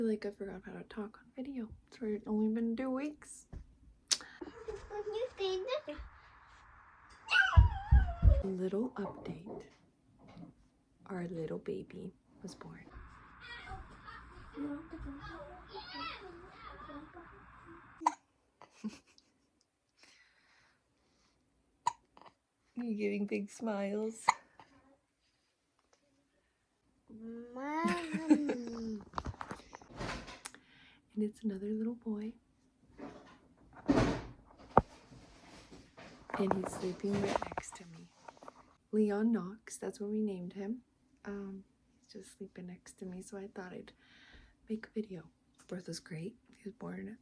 feel like I forgot how to talk on video. It's only been 2 weeks. Little update. Our little baby was born. You're giving big smiles. And it's another little boy. And he's sleeping right next to me. Leon Knox, that's what we named him. He's just sleeping next to me, so I thought I'd make a video. Birth was great. He was born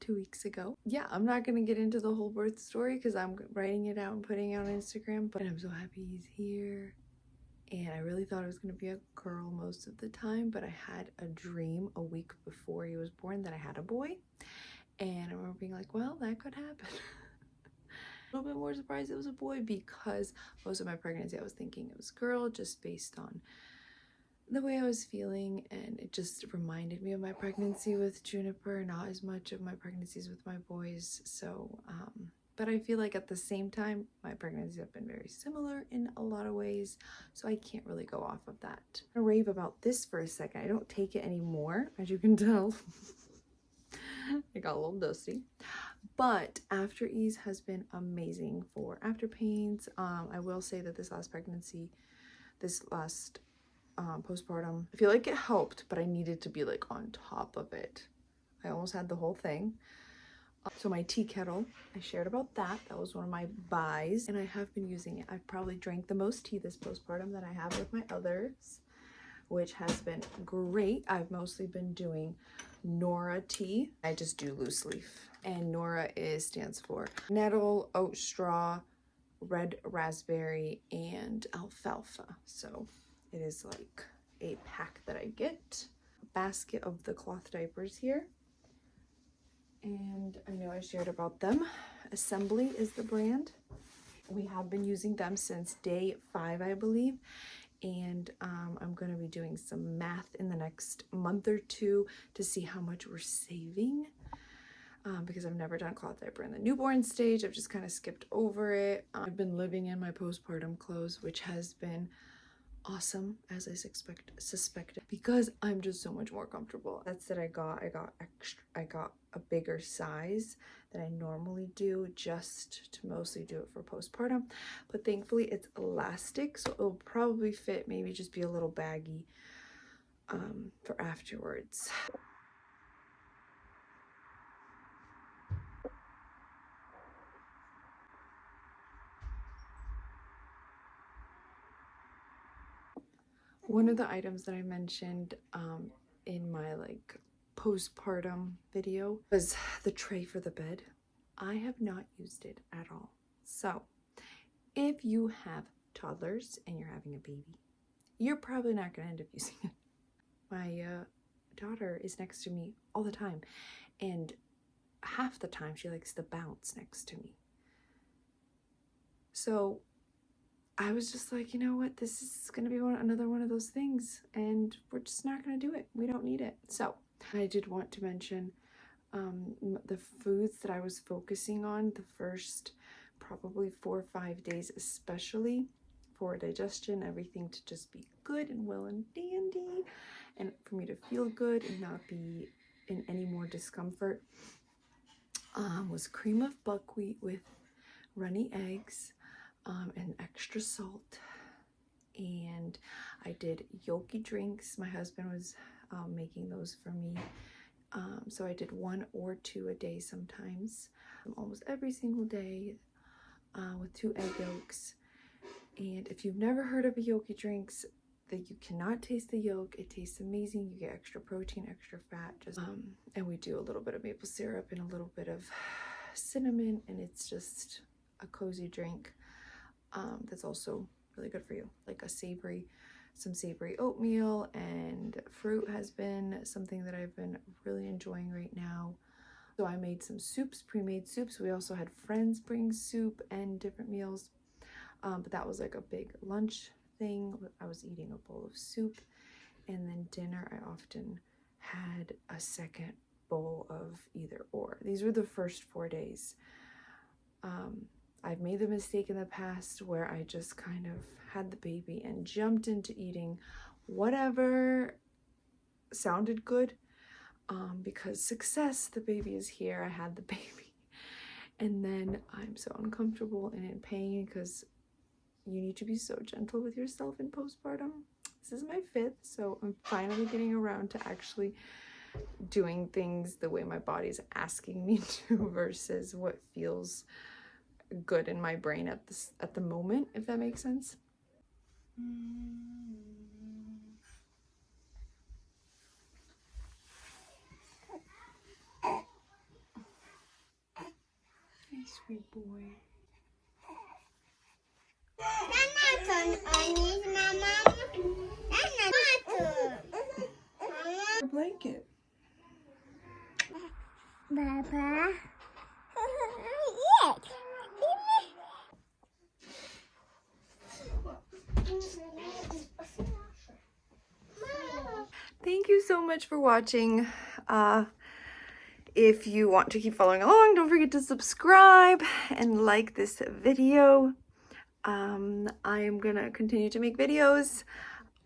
2 weeks ago. Yeah, I'm not gonna get into the whole birth story because I'm writing it out and putting it on Instagram, but I'm so happy he's here. And I really thought it was gonna be a girl most of the time, but I had a dream a week before he was born that I had a boy. And I remember being like, well, that could happen. A little bit more surprised it was a boy because most of my pregnancy I was thinking it was a girl just based on the way I was feeling, and it just reminded me of my pregnancy with Juniper, not as much of my pregnancies with my boys. So but I feel like at the same time my pregnancies have been very similar in a lot of ways, so I can't really go off of that. I'm gonna rave about this for a second. I don't take it anymore, as you can tell. It got a little dusty, but After Ease has been amazing for after pains. I will say that this last postpartum, I feel like it helped, but I needed to be like on top of it. I almost had the whole thing. So my tea kettle, I shared about that. That was one of my buys, and I have been using it. I've probably drank the most tea this postpartum that I have with my others, which has been great. I've mostly been doing Nora tea. I just do loose leaf, and Nora stands for nettle, oat straw, red raspberry, and alfalfa. So it is like a pack that I get. A basket of the cloth diapers here, and I know I shared about them. Assembly is the brand. We have been using them since day 5, I believe. And I'm going to be doing some math in the next month or 2 to see how much we're saving, because I've never done cloth diaper in the newborn stage. I've just kind of skipped over it. I've been living in my postpartum clothes, which has been awesome, as I suspected, because I'm just so much more comfortable. That's that I got a bigger size than I normally do, just to mostly do it for postpartum, but thankfully it's elastic, so it'll probably fit, maybe just be a little baggy for afterwards. One of the items that I mentioned in my like postpartum video was the tray for the bed. I have not used it at all. So if you have toddlers and you're having a baby, you're probably not going to end up using it. My daughter is next to me all the time, and half the time she likes to bounce next to me. So I was just like, you know what, this is going to be another one of those things, and we're just not going to do it. We don't need it. So I did want to mention the foods that I was focusing on the first probably 4 or 5 days, especially for digestion, everything to just be good and well and dandy, and for me to feel good and not be in any more discomfort, was cream of buckwheat with runny eggs, and extra salt. And I did yolky drinks. My husband was making those for me. So I did 1 or 2 a day sometimes, almost every single day, with 2 egg yolks. And if you've never heard of a yolky drinks, that you cannot taste the yolk, it tastes amazing. You get extra protein, extra fat, and we do a little bit of maple syrup and a little bit of cinnamon, and it's just a cozy drink that's also really good for you, like some savory oatmeal, and fruit has been something that I've been really enjoying right now. So I made some soups, pre-made soups. We also had friends bring soup and different meals, but that was like a big lunch thing. I was eating a bowl of soup, and then dinner I often had a second bowl of either or. These were the first 4 days. I've made the mistake in the past where I just kind of had the baby and jumped into eating whatever sounded good, because success, the baby is here, I had the baby. And then I'm so uncomfortable and in pain, because you need to be so gentle with yourself in postpartum. This is my 5th, so I'm finally getting around to actually doing things the way my body's asking me to versus what feels good in my brain at the moment, if that makes sense. Hey, sweet boy. A blanket. Baba. Thank you so much for watching. If you want to keep following along, don't forget to subscribe and like this video. I am gonna continue to make videos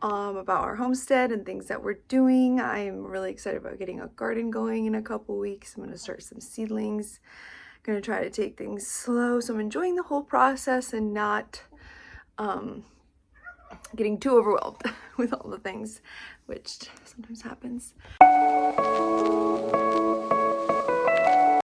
about our homestead and things that we're doing. I'm really excited about getting a garden going in a couple weeks. I'm gonna start some seedlings. I'm gonna try to take things slow, so I'm enjoying the whole process and not getting too overwhelmed with all the things, which sometimes happens.